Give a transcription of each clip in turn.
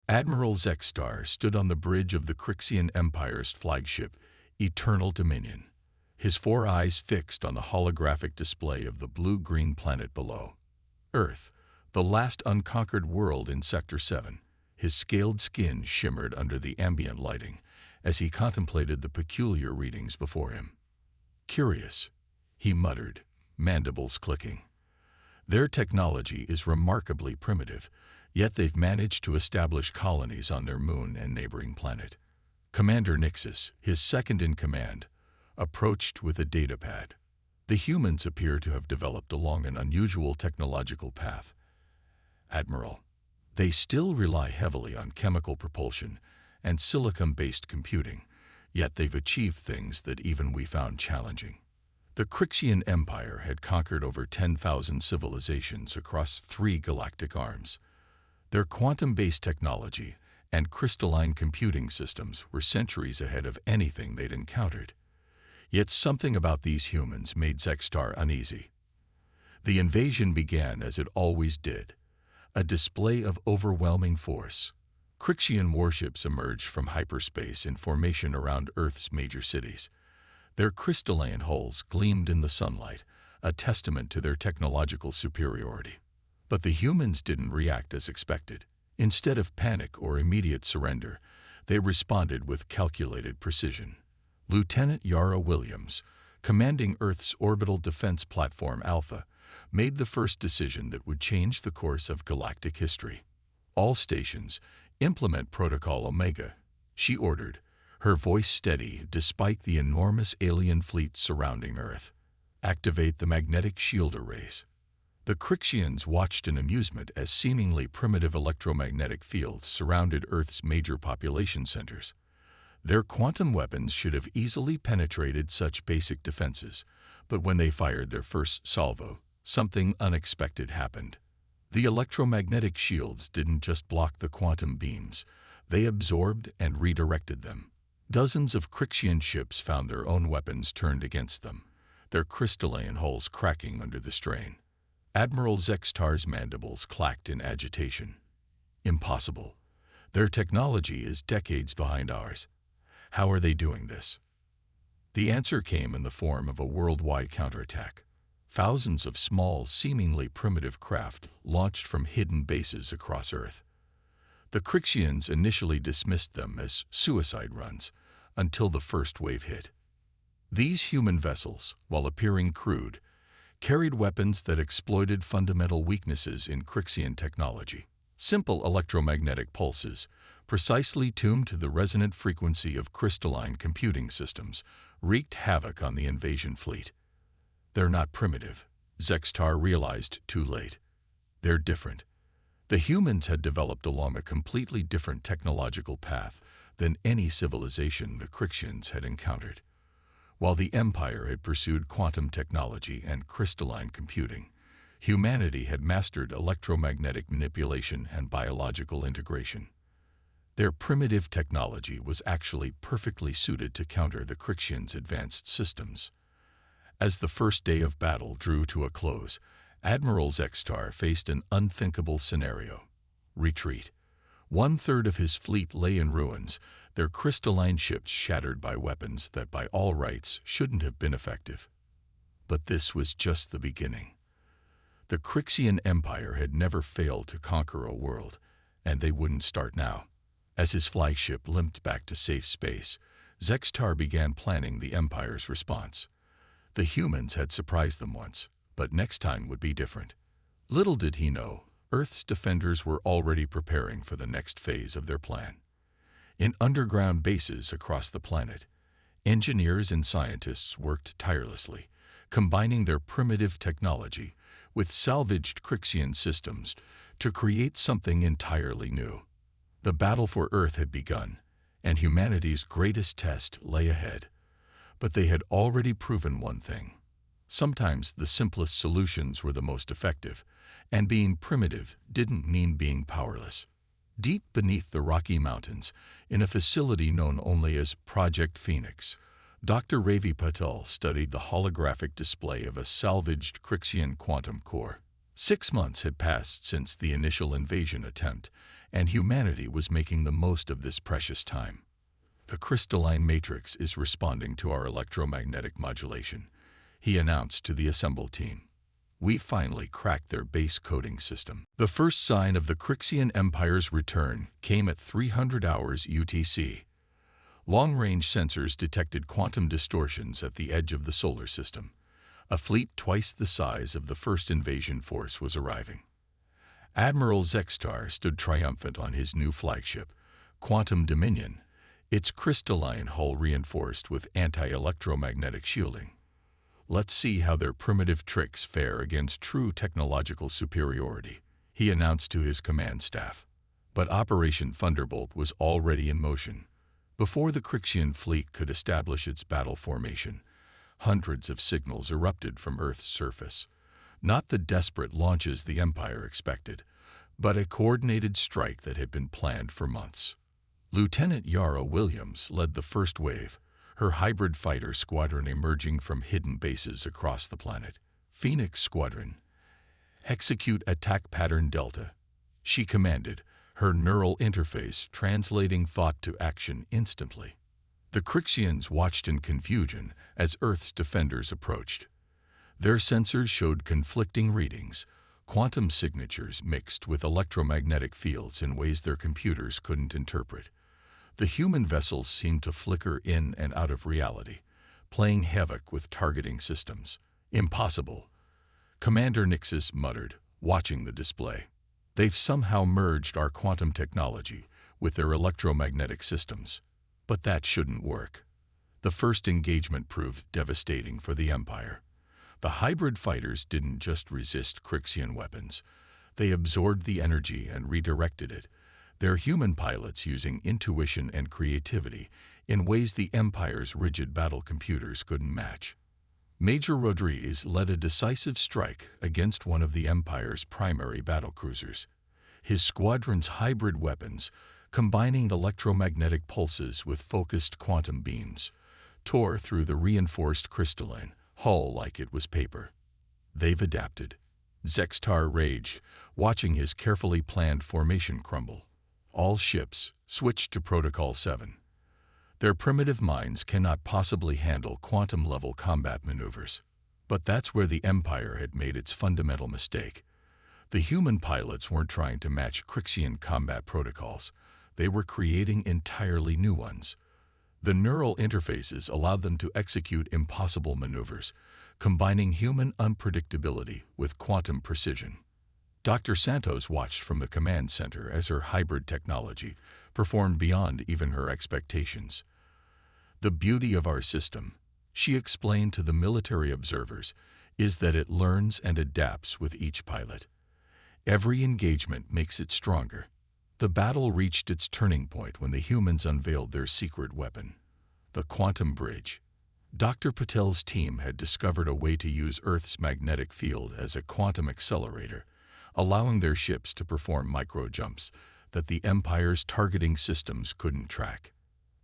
Admiral Zexstar stood on the bridge of the Crixian Empire's flagship, Eternal Dominion, his four eyes fixed on the holographic display of the blue-green planet below. Earth, the last unconquered world in Sector 7. His scaled skin shimmered under the ambient lighting as he contemplated the peculiar readings before him. "Curious," he muttered, mandibles clicking. "Their technology is remarkably primitive, yet they've managed to establish colonies on their moon and neighboring planet." Commander Nixus, his second-in-command, approached with a datapad. "The humans appear to have developed along an unusual technological path. Admiral, they still rely heavily on chemical propulsion and silicon-based computing, yet they've achieved things that even we found challenging." The Crixian Empire had conquered over 10,000 civilizations across 3 galactic arms. Their quantum-based technology and crystalline computing systems were centuries ahead of anything they'd encountered. Yet something about these humans made Zexstar uneasy. The invasion began as it always did, a display of overwhelming force. Crixian warships emerged from hyperspace in formation around Earth's major cities. Their crystalline hulls gleamed in the sunlight, a testament to their technological superiority. But the humans didn't react as expected. Instead of panic or immediate surrender, they responded with calculated precision. Lieutenant Yara Williams, commanding Earth's orbital defense platform Alpha, made the first decision that would change the course of galactic history. "All stations, implement Protocol Omega," she ordered, her voice steady despite the enormous alien fleet surrounding Earth. "Activate the magnetic shield arrays." The Crixians watched in amusement as seemingly primitive electromagnetic fields surrounded Earth's major population centers. Their quantum weapons should have easily penetrated such basic defenses, but when they fired their first salvo, something unexpected happened. The electromagnetic shields didn't just block the quantum beams, they absorbed and redirected them. Dozens of Crixian ships found their own weapons turned against them, their crystalline hulls cracking under the strain. Admiral Zexstar's mandibles clacked in agitation. "Impossible. Their technology is decades behind ours. How are they doing this?" The answer came in the form of a worldwide counterattack. Thousands of small, seemingly primitive craft launched from hidden bases across Earth. The Crixians initially dismissed them as suicide runs until the first wave hit. These human vessels, while appearing crude, carried weapons that exploited fundamental weaknesses in Crixian technology. Simple electromagnetic pulses, precisely tuned to the resonant frequency of crystalline computing systems, wreaked havoc on the invasion fleet. "They're not primitive," Zexstar realized too late. "They're different." The humans had developed along a completely different technological path than any civilization the Crixians had encountered. While the Empire had pursued quantum technology and crystalline computing, humanity had mastered electromagnetic manipulation and biological integration. Their primitive technology was actually perfectly suited to counter the Crixians' advanced systems. As the first day of battle drew to a close, Admiral Zexstar faced an unthinkable scenario: retreat. 1/3 of his fleet lay in ruins, their crystalline ships shattered by weapons that by all rights shouldn't have been effective. But this was just the beginning. The Crixian Empire had never failed to conquer a world, and they wouldn't start now. As his flagship limped back to safe space, Zexstar began planning the Empire's response. The humans had surprised them once, but next time would be different. Little did he know, Earth's defenders were already preparing for the next phase of their plan. In underground bases across the planet, engineers and scientists worked tirelessly, combining their primitive technology with salvaged Crixian systems to create something entirely new. The battle for Earth had begun, and humanity's greatest test lay ahead. But they had already proven one thing. Sometimes the simplest solutions were the most effective, and being primitive didn't mean being powerless. Deep beneath the Rocky Mountains, in a facility known only as Project Phoenix, Dr. Ravi Patel studied the holographic display of a salvaged Crixian quantum core. 6 months had passed since the initial invasion attempt, and humanity was making the most of this precious time. "The crystalline matrix is responding to our electromagnetic modulation," he announced to the assembled team. "We finally cracked their base coding system." The first sign of the Crixian Empire's return came at 300 hours UTC. Long-range sensors detected quantum distortions at the edge of the solar system. A fleet twice the size of the first invasion force was arriving. Admiral Zextar stood triumphant on his new flagship, Quantum Dominion, its crystalline hull reinforced with anti-electromagnetic shielding. "Let's see how their primitive tricks fare against true technological superiority," he announced to his command staff. But Operation Thunderbolt was already in motion. Before the Crixian fleet could establish its battle formation, hundreds of signals erupted from Earth's surface. Not the desperate launches the Empire expected, but a coordinated strike that had been planned for months. Lieutenant Yara Williams led the first wave, her hybrid fighter squadron emerging from hidden bases across the planet. "Phoenix Squadron, execute attack pattern Delta," she commanded, her neural interface translating thought to action instantly. The Crixians watched in confusion as Earth's defenders approached. Their sensors showed conflicting readings, quantum signatures mixed with electromagnetic fields in ways their computers couldn't interpret. The human vessels seemed to flicker in and out of reality, playing havoc with targeting systems. "Impossible," Commander Nixus muttered, watching the display. "They've somehow merged our quantum technology with their electromagnetic systems. But that shouldn't work." The first engagement proved devastating for the Empire. The hybrid fighters didn't just resist Crixian weapons. They absorbed the energy and redirected it, their human pilots using intuition and creativity in ways the Empire's rigid battle computers couldn't match. Major Rodriguez led a decisive strike against one of the Empire's primary battlecruisers. His squadron's hybrid weapons, combining electromagnetic pulses with focused quantum beams, tore through the reinforced crystalline hull like it was paper. "They've adapted," Zextar raged, watching his carefully planned formation crumble. "All ships switched to Protocol 7. Their primitive minds cannot possibly handle quantum-level combat maneuvers." But that's where the Empire had made its fundamental mistake. The human pilots weren't trying to match Crixian combat protocols. They were creating entirely new ones. The neural interfaces allowed them to execute impossible maneuvers, combining human unpredictability with quantum precision. Dr. Santos watched from the command center as her hybrid technology performed beyond even her expectations. "The beauty of our system," she explained to the military observers, "is that it learns and adapts with each pilot. Every engagement makes it stronger." The battle reached its turning point when the humans unveiled their secret weapon, the quantum bridge. Dr. Patel's team had discovered a way to use Earth's magnetic field as a quantum accelerator, allowing their ships to perform micro-jumps that the Empire's targeting systems couldn't track.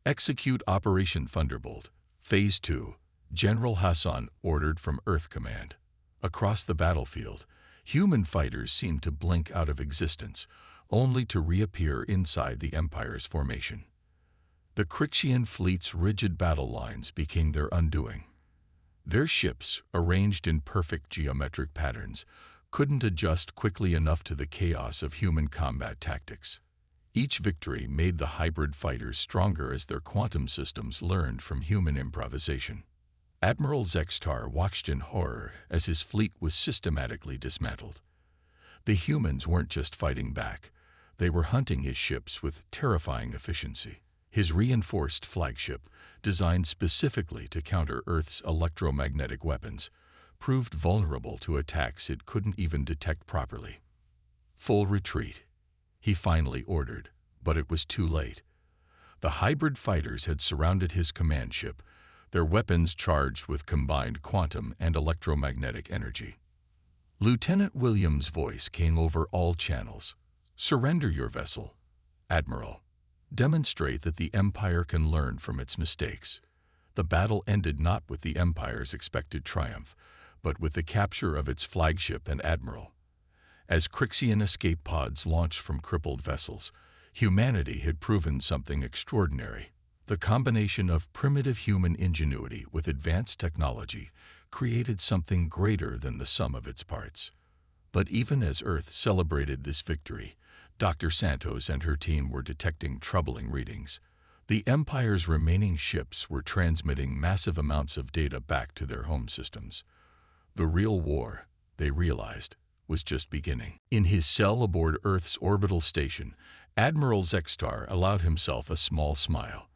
"Execute Operation Thunderbolt, Phase 2, General Hassan ordered from Earth Command." Across the battlefield, human fighters seemed to blink out of existence, only to reappear inside the Empire's formation. The Crixian fleet's rigid battle lines became their undoing. Their ships, arranged in perfect geometric patterns, couldn't adjust quickly enough to the chaos of human combat tactics. Each victory made the hybrid fighters stronger as their quantum systems learned from human improvisation. Admiral Zextar watched in horror as his fleet was systematically dismantled. The humans weren't just fighting back. They were hunting his ships with terrifying efficiency. His reinforced flagship, designed specifically to counter Earth's electromagnetic weapons, proved vulnerable to attacks it couldn't even detect properly. "Full retreat," he finally ordered, but it was too late. The hybrid fighters had surrounded his command ship, their weapons charged with combined quantum and electromagnetic energy. Lieutenant Williams' voice came over all channels. "Surrender your vessel, Admiral. Demonstrate that the Empire can learn from its mistakes." The battle ended not with the Empire's expected triumph, but with the capture of its flagship and admiral. As Crixian escape pods launched from crippled vessels, humanity had proven something extraordinary. The combination of primitive human ingenuity with advanced technology created something greater than the sum of its parts. But even as Earth celebrated this victory, Dr. Santos and her team were detecting troubling readings. The Empire's remaining ships were transmitting massive amounts of data back to their home systems. The real war, they realized, was just beginning. In his cell aboard Earth's orbital station, Admiral Zextar allowed himself a small smile.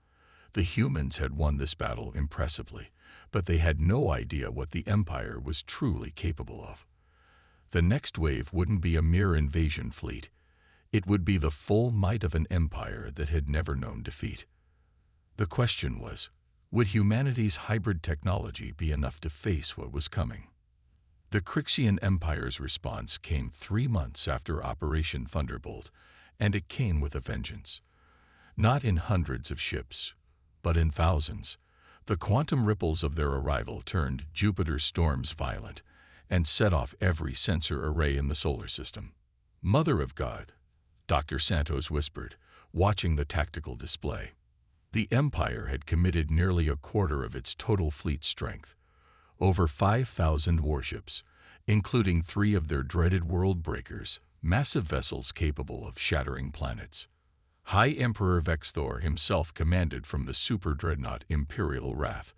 The humans had won this battle impressively, but they had no idea what the Empire was truly capable of. The next wave wouldn't be a mere invasion fleet. It would be the full might of an empire that had never known defeat. The question was, would humanity's hybrid technology be enough to face what was coming? The Crixian Empire's response came 3 months after Operation Thunderbolt, and it came with a vengeance. Not in hundreds of ships, but in thousands. The quantum ripples of their arrival turned Jupiter's storms violent and set off every sensor array in the solar system. "Mother of God," Dr. Santos whispered, watching the tactical display. The Empire had committed nearly a quarter of its total fleet strength. Over 5,000 warships, including 3 of their dreaded world breakers, massive vessels capable of shattering planets. High Emperor Vexthor himself commanded from the super-dreadnought Imperial Wrath,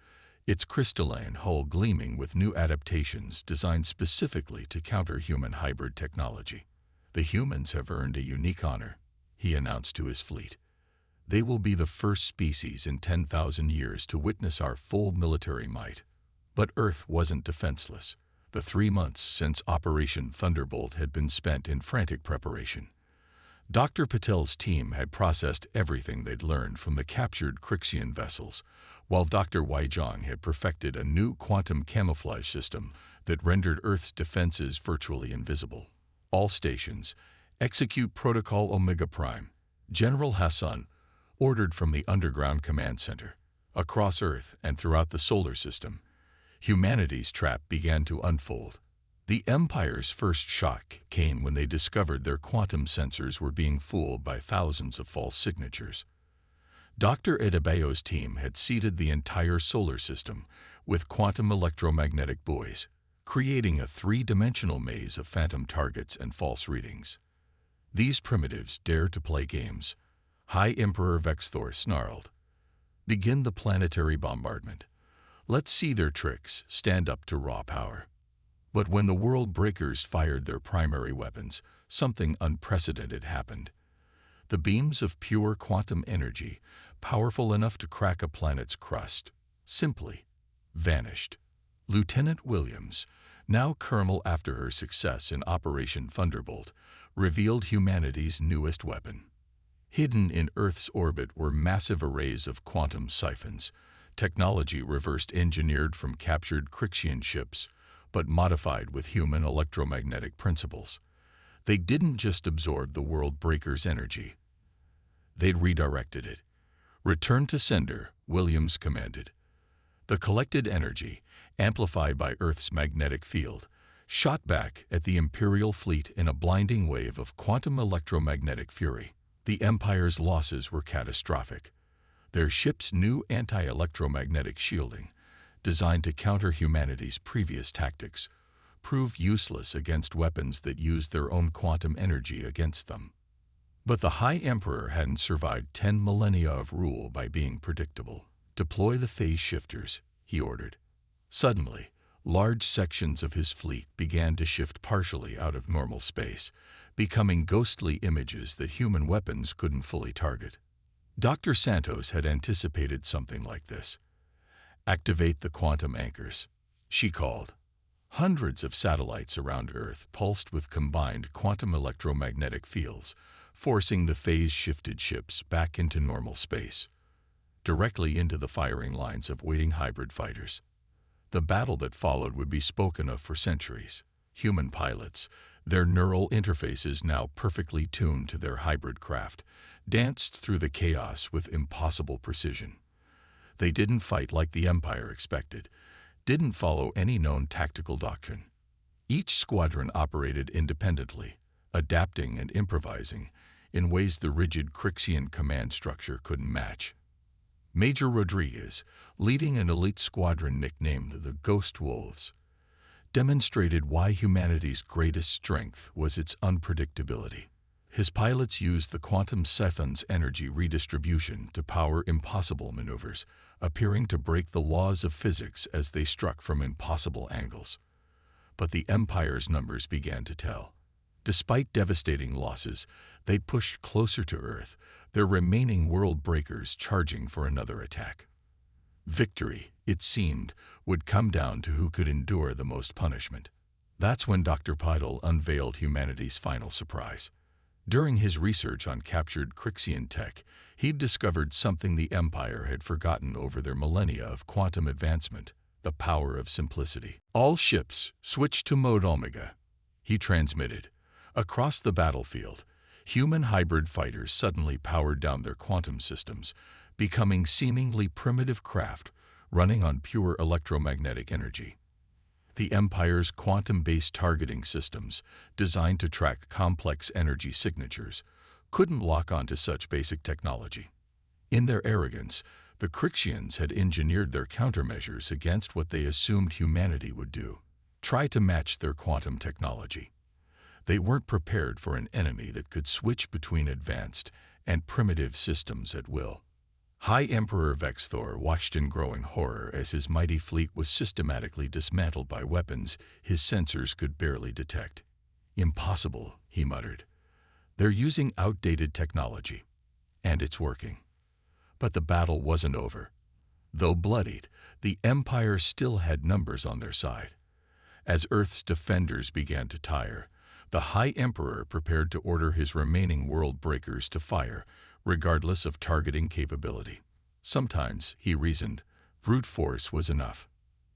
its crystalline hull gleaming with new adaptations designed specifically to counter human hybrid technology. "The humans have earned a unique honor," he announced to his fleet. "They will be the first species in 10,000 years to witness our full military might." But Earth wasn't defenseless. The 3 months since Operation Thunderbolt had been spent in frantic preparation. Dr. Patel's team had processed everything they'd learned from the captured Crixian vessels, while Dr. Weizhang had perfected a new quantum camouflage system that rendered Earth's defenses virtually invisible. "All stations, execute Protocol Omega Prime," General Hassan ordered from the underground command center. Across Earth and throughout the solar system, humanity's trap began to unfold. The Empire's first shock came when they discovered their quantum sensors were being fooled by thousands of false signatures. Dr. Adebayo's team had seeded the entire solar system with quantum electromagnetic buoys, creating a 3-dimensional maze of phantom targets and false readings. These primitives dared to play games. High Emperor Vexthor snarled, "Begin the planetary bombardment. Let's see their tricks stand up to raw power." But when the world breakers fired their primary weapons, something unprecedented happened. The beams of pure quantum energy, powerful enough to crack a planet's crust, simply vanished. Lieutenant Williams, now colonel after her success in Operation Thunderbolt, revealed humanity's newest weapon. Hidden in Earth's orbit were massive arrays of quantum siphons, technology reverse-engineered from captured Crixian ships, but modified with human electromagnetic principles. They didn't just absorb the world breaker's energy. They'd redirected it. "Return to sender," Williams commanded. The collected energy, amplified by Earth's magnetic field, shot back at the Imperial fleet in a blinding wave of quantum electromagnetic fury. The Empire's losses were catastrophic. Their ship's new anti-electromagnetic shielding, designed to counter humanity's previous tactics, proved useless against weapons that used their own quantum energy against them. But the High Emperor hadn't survived 10 millennia of rule by being predictable. "Deploy the phase shifters," he ordered. Suddenly, large sections of his fleet began to shift partially out of normal space, becoming ghostly images that human weapons couldn't fully target. Dr. Santos had anticipated something like this. "Activate the quantum anchors," she called. Hundreds of satellites around Earth pulsed with combined quantum electromagnetic fields, forcing the phase-shifted ships back into normal space, directly into the firing lines of waiting hybrid fighters. The battle that followed would be spoken of for centuries. Human pilots, their neural interfaces now perfectly tuned to their hybrid craft, danced through the chaos with impossible precision. They didn't fight like the Empire expected, didn't follow any known tactical doctrine. Each squadron operated independently, adapting and improvising in ways the rigid Crixian command structure couldn't match. Major Rodriguez, leading an elite squadron nicknamed the Ghost Wolves, demonstrated why humanity's greatest strength was its unpredictability. His pilots used the quantum siphon's energy redistribution to power impossible maneuvers, appearing to break the laws of physics as they struck from impossible angles. But the Empire's numbers began to tell. Despite devastating losses, they pushed closer to Earth, their remaining world breakers charging for another attack. Victory, it seemed, would come down to who could endure the most punishment. That's when Dr. Pidal unveiled humanity's final surprise. During his research on captured Crixian tech, he'd discovered something the Empire had forgotten over their millennia of quantum advancement: the power of simplicity. All ships switched to mode Omega, he transmitted. Across the battlefield, human hybrid fighters suddenly powered down their quantum systems, becoming seemingly primitive craft running on pure electromagnetic energy. The Empire's quantum-based targeting systems, designed to track complex energy signatures, couldn't lock onto such basic technology. In their arrogance, the Crixians had engineered their countermeasures against what they assumed humanity would do: try to match their quantum technology. They weren't prepared for an enemy that could switch between advanced and primitive systems at will. High Emperor Vexthor watched in growing horror as his mighty fleet was systematically dismantled by weapons his sensors could barely detect. "Impossible," he muttered. "They're using outdated technology. And it's working." But the battle wasn't over. Though bloodied, the Empire still had numbers on their side. As Earth's defenders began to tire, the High Emperor prepared to order his remaining world breakers to fire, regardless of targeting capability. Sometimes, he reasoned, brute force was enough.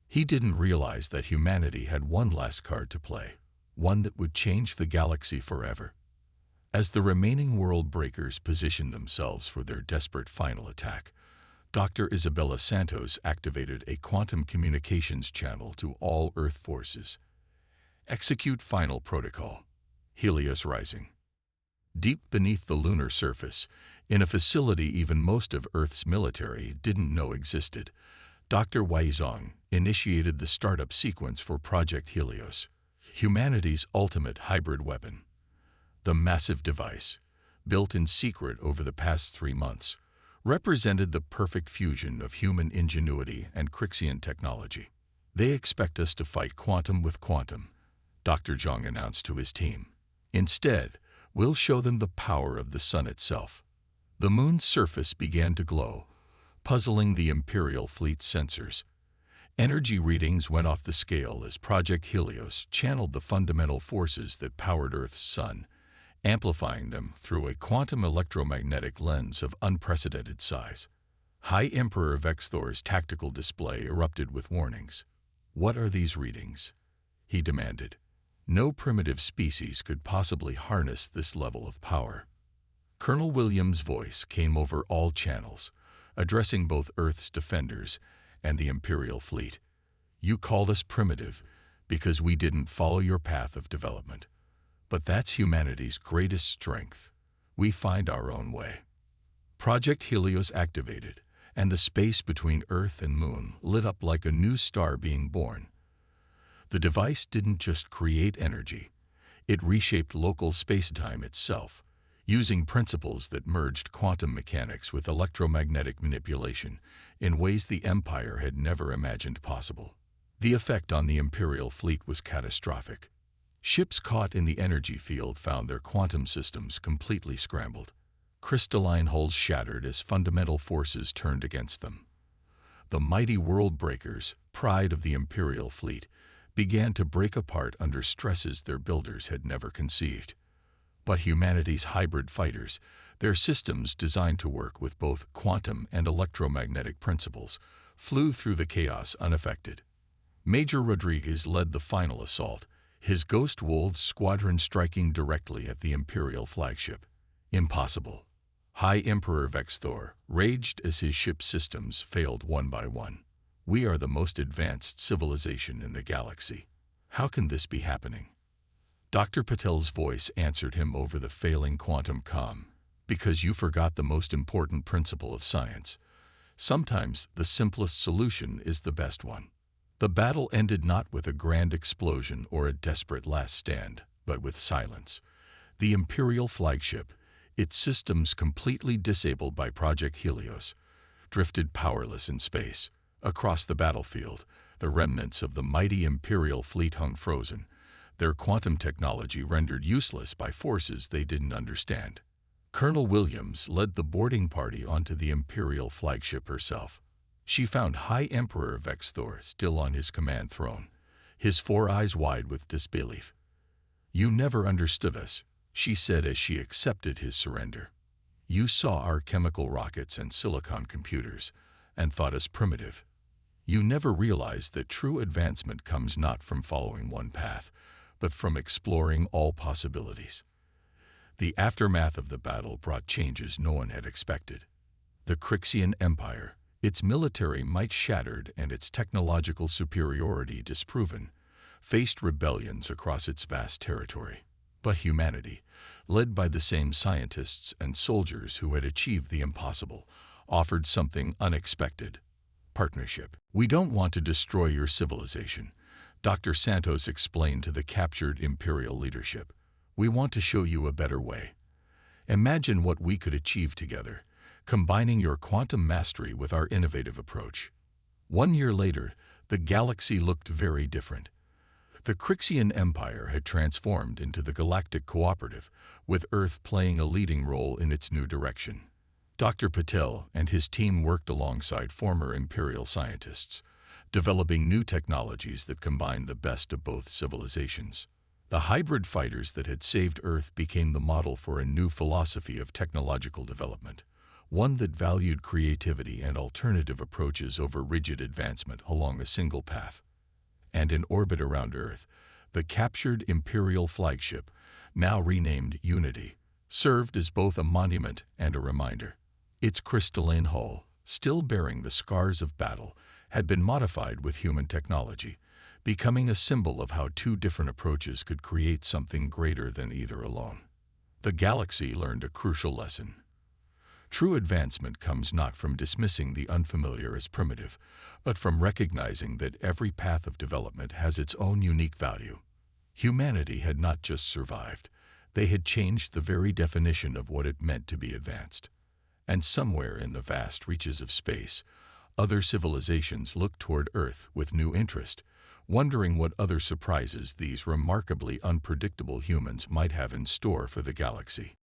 He didn't realize that humanity had one last card to play, one that would change the galaxy forever. As the remaining world breakers positioned themselves for their desperate final attack, Dr. Isabella Santos activated a quantum communications channel to all Earth forces. Execute final protocol. Helios rising. Deep beneath the lunar surface, in a facility even most of Earth's military didn't know existed, Dr. Weizong initiated the startup sequence for Project Helios, humanity's ultimate hybrid weapon. The massive device, built in secret over the past 3 months, represented the perfect fusion of human ingenuity and Crixian technology. "They expect us to fight quantum with quantum," Dr. Zhang announced to his team. "Instead, we'll show them the power of the sun itself." The moon's surface began to glow, puzzling the Imperial fleet's sensors. Energy readings went off the scale as Project Helios channeled the fundamental forces that powered Earth's sun, amplifying them through a quantum electromagnetic lens of unprecedented size. High Emperor Vexthor's tactical display erupted with warnings. "What are these readings?" he demanded. No primitive species could possibly harness this level of power. Colonel Williams' voice came over all channels, addressing both Earth's defenders and the Imperial fleet. "You called us primitive because we didn't follow your path of development. But that's humanity's greatest strength. We find our own way." Project Helios activated, and the space between Earth and Moon lit up like a new star being born. The device didn't just create energy, it reshaped local spacetime itself, using principles that merged quantum mechanics with electromagnetic manipulation in ways the Empire had never imagined possible. The effect on the Imperial fleet was catastrophic. Ships caught in the energy field found their quantum systems completely scrambled. Crystalline hulls shattered as fundamental forces turned against them. The mighty world breakers, pride of the Imperial fleet, began to break apart under stresses their builders had never conceived. But humanity's hybrid fighters, their systems designed to work with both quantum and electromagnetic principles, flew through the chaos unaffected. Major Rodriguez led the final assault, his Ghost Wolves squadron striking directly at the Imperial flagship. "Impossible." High Emperor Vexthor raged as his ship's systems failed one by one. "We are the most advanced civilization in the galaxy. How can this be happening?" Dr. Patel's voice answered him over the failing quantum comm. Because you forgot the most important principle of science. Sometimes the simplest solution is the best one. The battle ended not with a grand explosion or a desperate last stand, but with silence. The Imperial flagship, its systems completely disabled by Project Helios, drifted powerless in space. Across the battlefield, the remnants of the mighty Imperial fleet hung frozen, their quantum technology rendered useless by forces they didn't understand. Colonel Williams led the boarding party onto the Imperial flagship herself. She found High Emperor Vexthor still on his command throne, his 4 eyes wide with disbelief. "You never understood us," she said as she accepted his surrender. "You saw our chemical rockets and silicon computers and thought us primitive. You never realized that true advancement comes not from following one path, but from exploring all possibilities." The aftermath of the battle brought changes no one had expected. The Crixian Empire, its military might shattered and its technological superiority disproven, faced rebellions across its vast territory. But humanity, led by the same scientists and soldiers who had achieved the impossible, offered something unexpected: partnership. "We don't want to destroy your civilization," Dr. Santos explained to the captured Imperial leadership. "We want to show you a better way. Imagine what we could achieve together, combining your quantum mastery with our innovative approach." 1 year later, the galaxy looked very different. The Crixian Empire had transformed into the Galactic Cooperative, with Earth playing a leading role in its new direction. Dr. Patel and his team worked alongside former Imperial scientists, developing new technologies that combined the best of both civilizations. The hybrid fighters that had saved Earth became the model for a new philosophy of technological development, one that valued creativity and alternative approaches over rigid advancement along a single path. And in orbit around Earth, the captured Imperial flagship, now renamed Unity, served as both a monument and a reminder. Its crystalline hull, still bearing the scars of battle, had been modified with human technology, becoming a symbol of how 2 different approaches could create something greater than either alone. The galaxy learned a crucial lesson. True advancement comes not from dismissing the unfamiliar as primitive, but from recognizing that every path of development has its own unique value. Humanity had not just survived, they had changed the very definition of what it meant to be advanced. And somewhere in the vast reaches of space, other civilizations looked toward Earth with new interest, wondering what other surprises these remarkably unpredictable humans might have in store for the galaxy.